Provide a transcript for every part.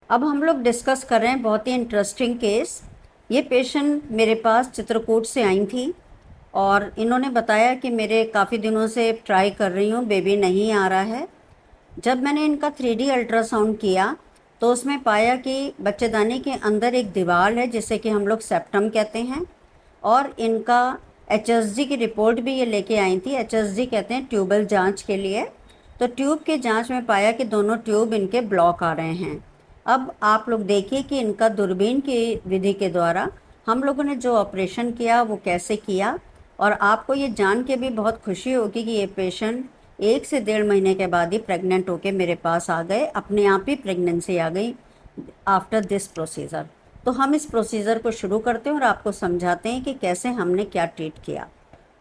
अब हम लोग डिस्कस कर रहे हैं बहुत ही इंटरेस्टिंग केस। ये पेशेंट मेरे पास चित्रकूट से आई थी और इन्होंने बताया कि मेरे काफ़ी दिनों से ट्राई कर रही हूँ, बेबी नहीं आ रहा है। जब मैंने इनका 3D अल्ट्रासाउंड किया तो उसमें पाया कि बच्चेदानी के अंदर एक दीवार है जिसे कि हम लोग सेप्टम कहते हैं, और इनका HSG की रिपोर्ट भी ये लेके आई थी। HSG कहते हैं ट्यूबल जांच के लिए। तो ट्यूब के जांच में पाया कि दोनों ट्यूब इनके ब्लॉक आ रहे हैं। अब आप लोग देखिए कि इनका दूरबीन की विधि के द्वारा हम लोगों ने जो ऑपरेशन किया वो कैसे किया, और आपको ये जान के भी बहुत खुशी होगी कि ये पेशेंट 1 से 1.5 महीने के बाद ही प्रेग्नेंट होके मेरे पास आ गए, अपने आप ही प्रेगनेंसी आ गई आफ्टर दिस प्रोसीजर। तो हम इस प्रोसीजर को शुरू करते हैं और आपको समझाते हैं कि कैसे हमने क्या ट्रीट किया।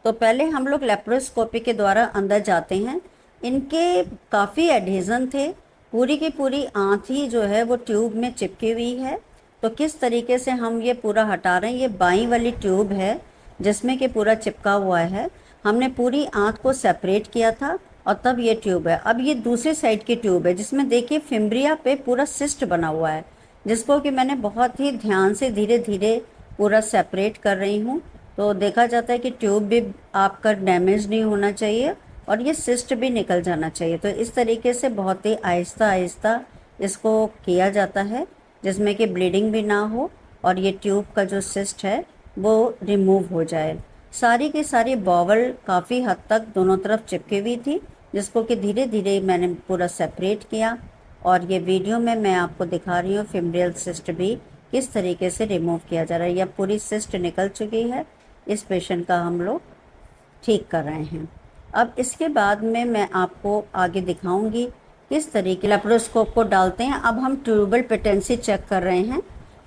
तो पहले हम लोग लेप्रोस्कोपी के द्वारा अंदर जाते हैं। इनके काफ़ी एडहेजन थे, पूरी की पूरी आंत ही जो है वो ट्यूब में चिपकी हुई है। तो किस तरीके से हम ये पूरा हटा रहे हैं, ये बाईं वाली ट्यूब है जिसमें कि पूरा चिपका हुआ है। हमने पूरी आंत को सेपरेट किया था और तब ये ट्यूब है। अब ये दूसरी साइड की ट्यूब है जिसमें देखिए फिम्ब्रिया पे पूरा सिस्ट बना हुआ है, जिसको कि मैंने बहुत ही ध्यान से धीरे धीरे पूरा सेपरेट कर रही हूँ। तो देखा जाता है कि ट्यूब भी आपका डैमेज नहीं होना चाहिए और ये सिस्ट भी निकल जाना चाहिए। तो इस तरीके से बहुत ही आहिस्ता आहिस्ता इसको किया जाता है जिसमें कि ब्लीडिंग भी ना हो और ये ट्यूब का जो सिस्ट है वो रिमूव हो जाए। सारी की सारी बॉवल काफ़ी हद तक दोनों तरफ चिपकी हुई थी, जिसको कि धीरे धीरे मैंने पूरा सेपरेट किया। और ये वीडियो में मैं आपको दिखा रही हूँ फिम्ब्रियल सिस्ट भी किस तरीके से रिमूव किया जा रहा है। यह पूरी सिस्ट निकल चुकी है। इस पेशेंट का हम लोग ठीक कर रहे हैं। अब इसके बाद में मैं आपको आगे दिखाऊंगी किस तरीके लेप्रोस्कोप को डालते हैं। अब हम ट्यूबल पेटेंसी चेक कर रहे हैं।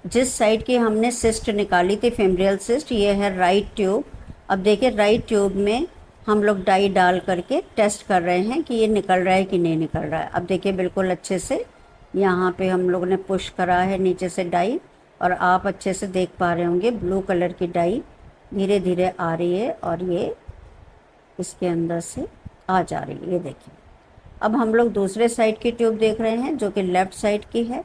जिस साइड की हमने सिस्ट निकाली थी फिम्ब्रियल सिस्ट, ये है राइट ट्यूब। अब देखिए राइट ट्यूब में हम लोग डाई डाल करके टेस्ट कर रहे हैं कि ये निकल रहा है कि नहीं निकल रहा है। अब देखिए बिल्कुल अच्छे से यहाँ पे हम लोग ने पुश करा है नीचे से डाई, और आप अच्छे से देख पा रहे होंगे ब्लू कलर की डाई धीरे धीरे आ रही है और ये इसके अंदर से आ जा रही है। ये देखिए अब हम लोग दूसरे साइड की ट्यूब देख रहे हैं जो कि लेफ़्ट साइड की है।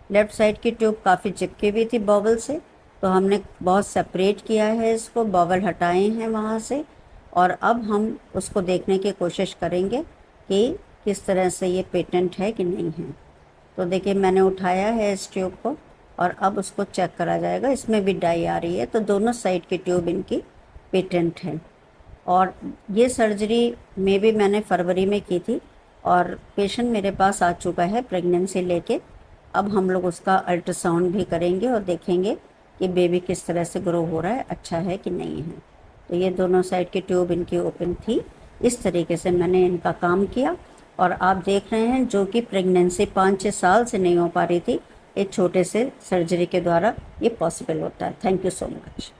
लेफ़्ट साइड की ट्यूब काफ़ी चिपकी हुई थी बॉबल से, तो हमने बहुत सेपरेट किया है इसको, बॉबल हटाए हैं वहाँ से। और अब हम उसको देखने की कोशिश करेंगे कि किस तरह से ये पेटेंट है कि नहीं है। तो देखिए मैंने उठाया है इस ट्यूब को और अब उसको चेक करा जाएगा। इसमें भी डाई आ रही है, तो दोनों साइड की ट्यूब इनकी पेटेंट है। और ये सर्जरी में भी मैंने फरवरी में की थी और पेशेंट मेरे पास आ चुका है प्रेगनेंसी लेके। अब हम लोग उसका अल्ट्रासाउंड भी करेंगे और देखेंगे कि बेबी किस तरह से ग्रो हो रहा है, अच्छा है कि नहीं है। तो ये दोनों साइड की ट्यूब इनकी ओपन थी। इस तरीके से मैंने इनका काम किया और आप देख रहे हैं जो कि प्रेगनेंसी 5-6 साल से नहीं हो पा रही थी, एक छोटे से सर्जरी के द्वारा ये पॉसिबल होता है। Thank you so much.